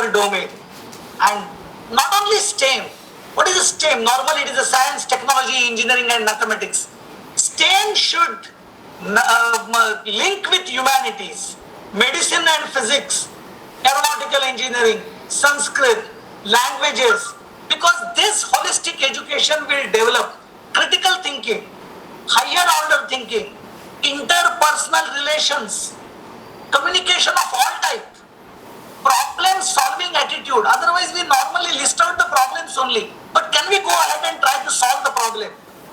particular domain. And not only STEM. What is STEM? Normally it is a science, technology, engineering and mathematics. STEM should link with humanities, medicine and physics, aeronautical engineering, Sanskrit, languages, because this holistic education will develop critical thinking, higher order thinking, interpersonal relations, communication of all types, problem solving attitude. Otherwise we normally list out the problems only, but can we go ahead and try to solve the problem?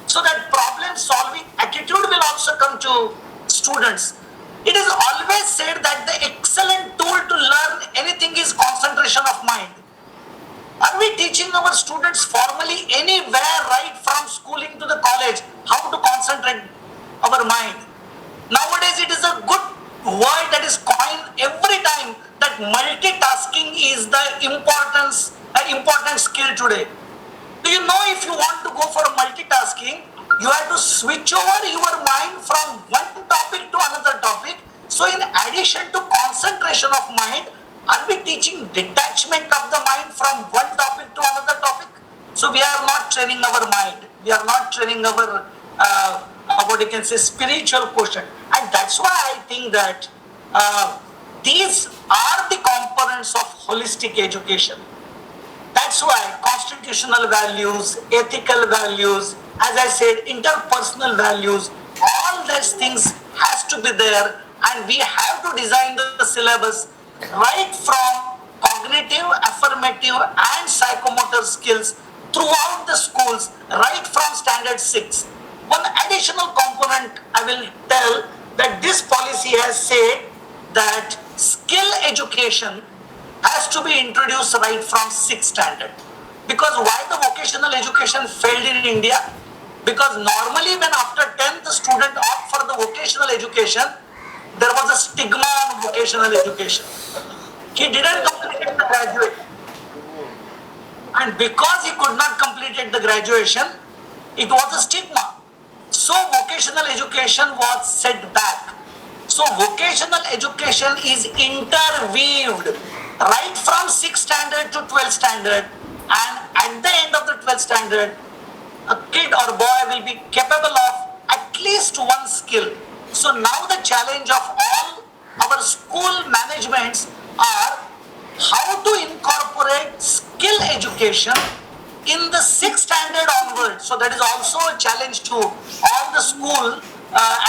So that problem solving attitude will also come to students. It is always said that the excellent tool to learn anything is concentration of mind. Are we teaching our students formally anywhere, right from schooling to the college, how to concentrate our mind? Nowadays it is a good word that is coined every time that multitasking is the important skill today. Do you know, if you want to go for multitasking, you have to switch over your mind from one topic to another topic. So in addition to concentration of mind, are we teaching detachment of the mind from one topic to another topic? So we are not training our mind. We are not training our what you can say spiritual quotient. And that's why I think that these are the components of holistic education. That's why constitutional values, ethical values, as I said, interpersonal values, all these things has to be there, and we have to design the syllabus right from cognitive, affirmative and psychomotor skills throughout the schools, right from standard 6. One additional component I will tell, that this policy has said that skill education has to be introduced right from 6th standard. Because why the vocational education failed in India? Because normally when after 10th the student opt for the vocational education, there was a stigma on vocational education. He didn't complete the graduation. And because he could not complete the graduation, it was a stigma. So vocational education was set back. So vocational education is interweaved right from 6th standard to 12th standard, and at the end of the 12th standard, a kid or boy will be capable of at least one skill. So now the challenge of all our school managements are how to incorporate skill education in the 6th standard onward. So that is also a challenge to all the school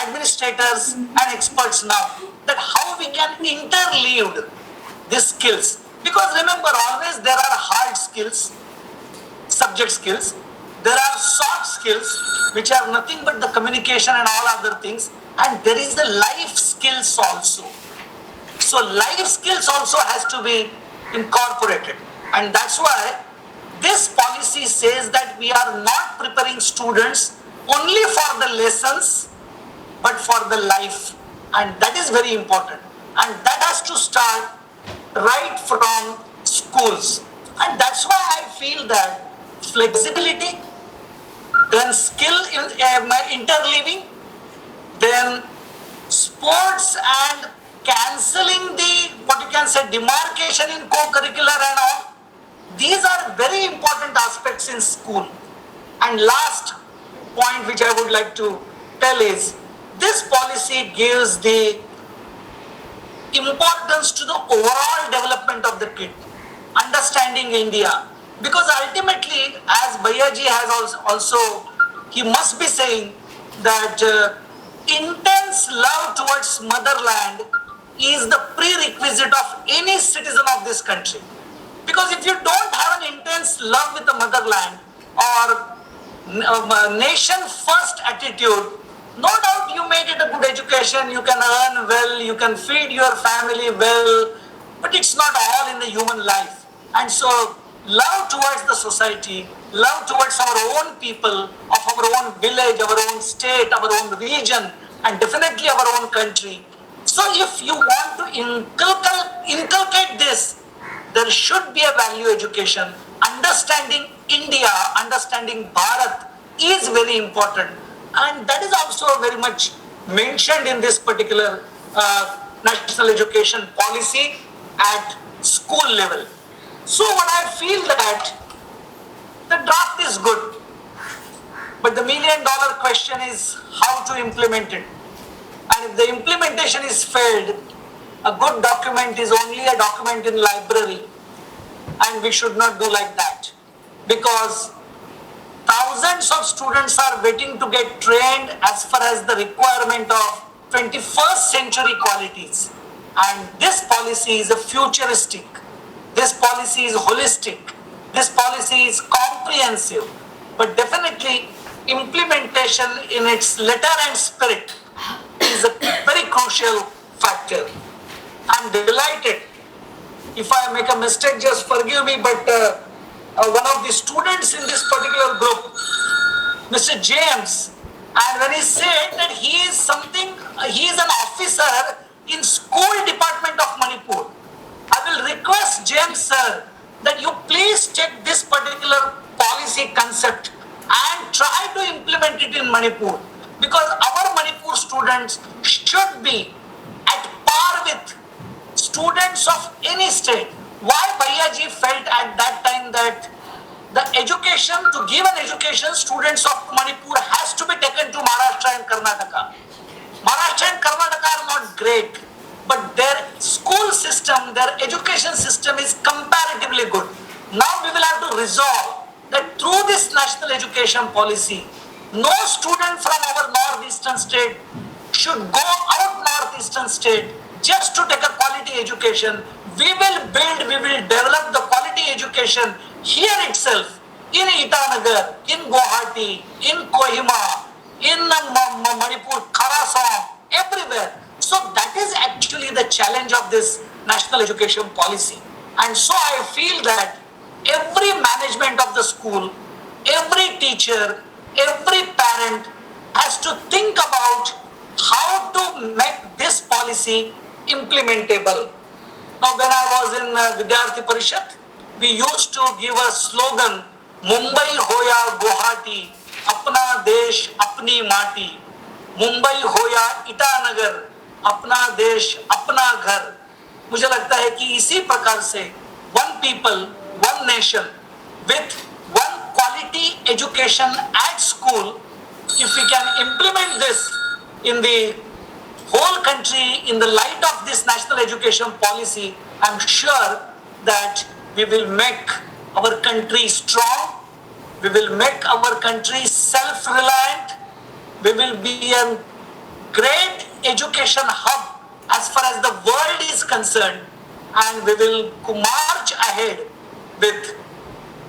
administrators and experts now, that how we can interleave these skills. Because remember, always there are hard skills, subject skills, there are soft skills which are nothing but the communication and all other things, and there is the life skills also. So life skills also has to be incorporated, and that's why this policy says that we are not preparing students only for the lessons but for the life, and that is very important, and that has to start right from schools. And that's why I feel that flexibility, then skill interleaving, then sports and cancelling the what you can say demarcation in co-curricular and all, these are very important aspects in school. And last point which I would like to tell is, this policy gives the importance to the overall development of the kid, understanding India. Because ultimately, as Bhayaji has also, he must be saying that intense love towards motherland is the prerequisite of any citizen of this country. Because if you don't have an intense love with the motherland or nation first attitude, no doubt you may get a good education, you can earn well, you can feed your family well, but it's not all in the human life. And so love towards the society, love towards our own people, of our own village, our own state, our own region, and definitely our own country. So if you want to inculcate this, there should be a value education. Understanding India, understanding Bharat is very important. And that is also very much mentioned in this particular national education policy at school level. So what I feel that the draft is good, but the $1,000,000 question is how to implement it. And if the implementation is failed, a good document is only a document in library, and we should not do like that, because thousands of students are waiting to get trained as far as the requirement of 21st century qualities. And this policy is a futuristic, this policy is holistic, this policy is comprehensive, but definitely implementation in its letter and spirit is a very crucial factor. I'm delighted. If I make a mistake, just forgive me, but one of the students in this particular group, Mr. James, and when he said that he is an officer in school department of Manipur, I will request James sir that you please take this particular policy concept and try to implement it in Manipur, because our Manipur students should be at par with students of any state. Why Bhaiyaji felt at that time that the education, to give an education, students of Manipur has to be taken to Maharashtra and Karnataka. Maharashtra and Karnataka are not great, but their school system, their education system is comparatively good. Now we will have to resolve that through this national education policy, no student from our northeastern state should go out northeastern state just to take a quality education. We will build, we will develop the quality education here itself, in Itanagar, in Guwahati, in Kohima, in Manipur, Karasong, everywhere. So that is actually the challenge of this national education policy. And so I feel that every management of the school, every teacher, every parent has to think about how to make this policy implementable. Now, when I was in Vidyarthi Parishad, we used to give a slogan, Mumbai Hoya Guwahati, Apna Desh, Apni Mati. Mumbai Hoya Itanagar, Apna Desh, Apna Ghar. मुझे लगता है कि इसी प्रकार से one people, one nation with one quality education at school, if we can implement this in the whole country in the light of this national education policy, I'm sure that we will make our country strong, we will make our country self-reliant, we will be a great education hub as far as the world is concerned, and we will march ahead with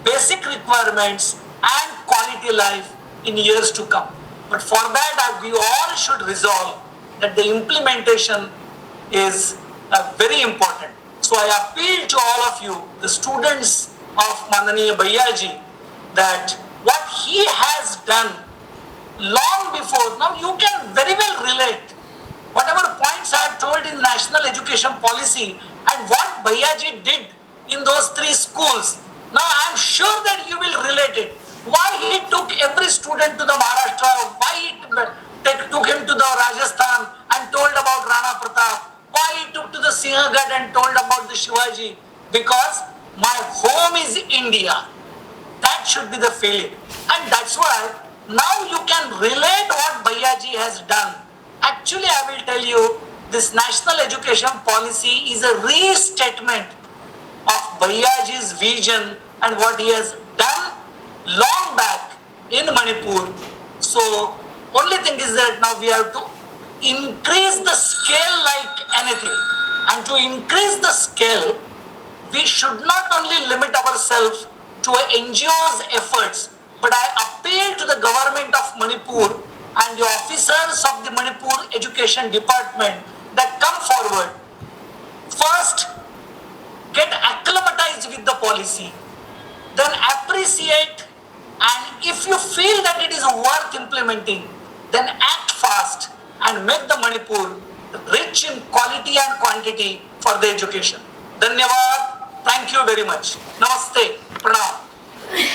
basic requirements and quality life in years to come. But for that, we all should resolve that the implementation is very important. So I appeal to all of you, the students of Mananiya Bhaiyaji, that what he has done long before, now you can very well relate whatever points I have told in national education policy and what Bhaiyaji did in those 3 schools. Now I am sure that you will relate it. Why he took every student to the Maharashtra, why he took him to the Rajasthan and told about Rana Pratap, why he took to the Sinhagad and told about the Shivaji. Because my home is India. That should be the feeling. And that's why now you can relate what Bhaiyaji has done. Actually, I will tell you, this national education policy is a restatement of Bhaiyaji's vision and what he has done long back in Manipur. So, only thing is that now we have to increase the scale like anything. And to increase the scale, we should not only limit ourselves to NGO's efforts, but I appeal to the government of Manipur and the officers of the Manipur Education Department that come forward. First, get acclimatized with the policy, then appreciate, and if you feel that it is worth implementing, then act fast and make the Manipur rich in quality and quantity for the education. Dhanyavad. Thank you very much. Namaste. Pranam.